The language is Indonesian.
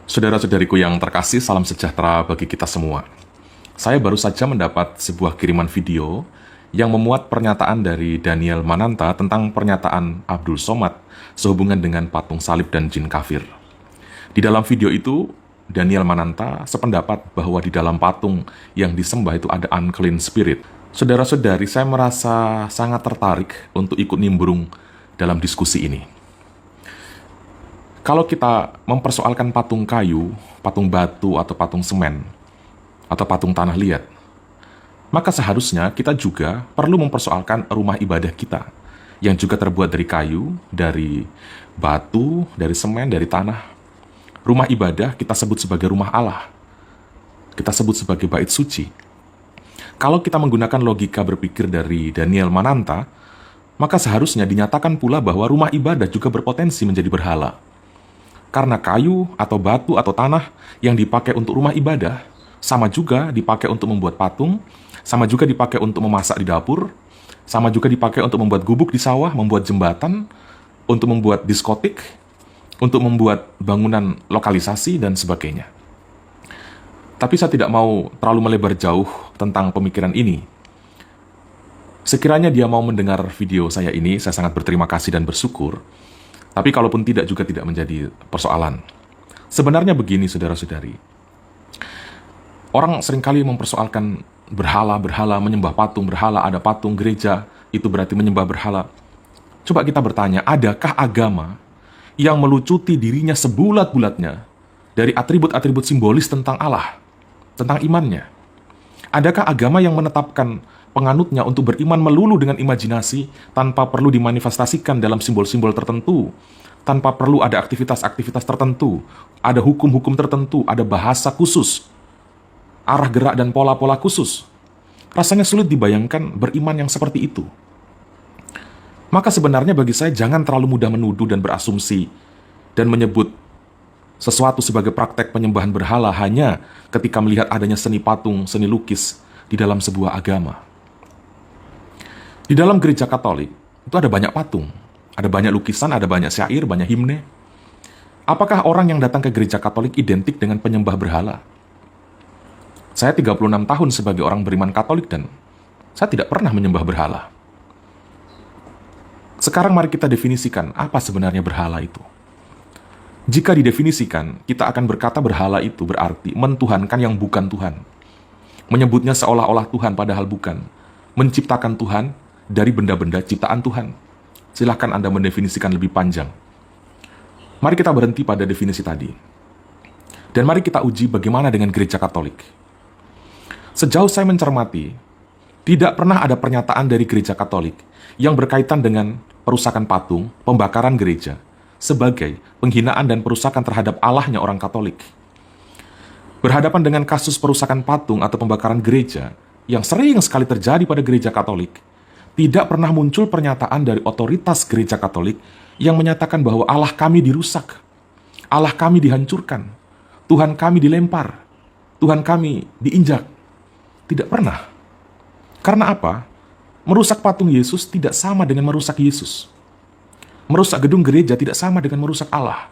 Saudara-saudariku yang terkasih, salam sejahtera bagi kita semua. Saya baru saja mendapat sebuah kiriman video yang memuat pernyataan dari Daniel Mananta tentang pernyataan Abdul Somad sehubungan dengan patung salib dan jin kafir. Di dalam video itu, Daniel Mananta sependapat bahwa di dalam patung yang disembah itu ada unclean spirit. Saudara-saudari, saya merasa sangat tertarik untuk ikut nimbrung dalam diskusi ini. Kalau kita mempersoalkan patung kayu, patung batu, atau patung semen, atau patung tanah liat, maka seharusnya kita juga perlu mempersoalkan rumah ibadah kita, yang juga terbuat dari kayu, dari batu, dari semen, dari tanah. Rumah ibadah kita sebut sebagai rumah Allah. Kita sebut sebagai bait suci. Kalau kita menggunakan logika berpikir dari Daniel Mananta, maka seharusnya dinyatakan pula bahwa rumah ibadah juga berpotensi menjadi berhala. Karena kayu atau batu atau tanah yang dipakai untuk rumah ibadah sama juga dipakai untuk membuat patung, sama juga dipakai untuk memasak di dapur, sama juga dipakai untuk membuat gubuk di sawah, membuat jembatan, untuk membuat diskotik, untuk membuat bangunan lokalisasi, dan sebagainya. Tapi saya tidak mau terlalu melebar jauh tentang pemikiran ini. Sekiranya dia mau mendengar video saya ini, saya sangat berterima kasih dan bersyukur. Tapi kalaupun tidak, juga tidak menjadi persoalan. Sebenarnya begini, saudara-saudari. Orang seringkali mempersoalkan berhala, menyembah patung, berhala, ada patung, gereja, itu berarti menyembah berhala. Coba kita bertanya, adakah agama yang melucuti dirinya sebulat-bulatnya dari atribut-atribut simbolis tentang Allah, tentang imannya? Adakah agama yang menetapkan penganutnya untuk beriman melulu dengan imajinasi tanpa perlu dimanifestasikan dalam simbol-simbol tertentu, tanpa perlu ada aktivitas-aktivitas tertentu, ada hukum-hukum tertentu, ada bahasa khusus, arah gerak dan pola-pola khusus? Rasanya sulit dibayangkan beriman yang seperti itu. Maka sebenarnya bagi saya jangan terlalu mudah menuduh dan berasumsi dan menyebut sesuatu sebagai praktek penyembahan berhala hanya ketika melihat adanya seni patung, seni lukis di dalam sebuah agama. Di dalam gereja Katolik, itu ada banyak patung, ada banyak lukisan, ada banyak syair, banyak himne. Apakah orang yang datang ke gereja Katolik identik dengan penyembah berhala? Saya 36 tahun sebagai orang beriman Katolik dan saya tidak pernah menyembah berhala. Sekarang mari kita definisikan apa sebenarnya berhala itu. Jika didefinisikan, kita akan berkata berhala itu berarti mentuhankan yang bukan Tuhan. Menyebutnya seolah-olah Tuhan padahal bukan. Menciptakan Tuhan dari benda-benda ciptaan Tuhan. Silahkan Anda mendefinisikan lebih panjang. Mari kita berhenti pada definisi tadi. Dan mari kita uji bagaimana dengan gereja Katolik. Sejauh saya mencermati, tidak pernah ada pernyataan dari gereja Katolik yang berkaitan dengan perusakan patung, pembakaran gereja, sebagai penghinaan dan perusakan terhadap Allahnya orang Katolik. Berhadapan dengan kasus perusakan patung atau pembakaran gereja yang sering sekali terjadi pada gereja Katolik, tidak pernah muncul pernyataan dari otoritas gereja Katolik yang menyatakan bahwa Allah kami dirusak, Allah kami dihancurkan, Tuhan kami dilempar, Tuhan kami diinjak. Tidak pernah. Karena apa? Merusak patung Yesus tidak sama dengan merusak Yesus. Merusak gedung gereja tidak sama dengan merusak Allah.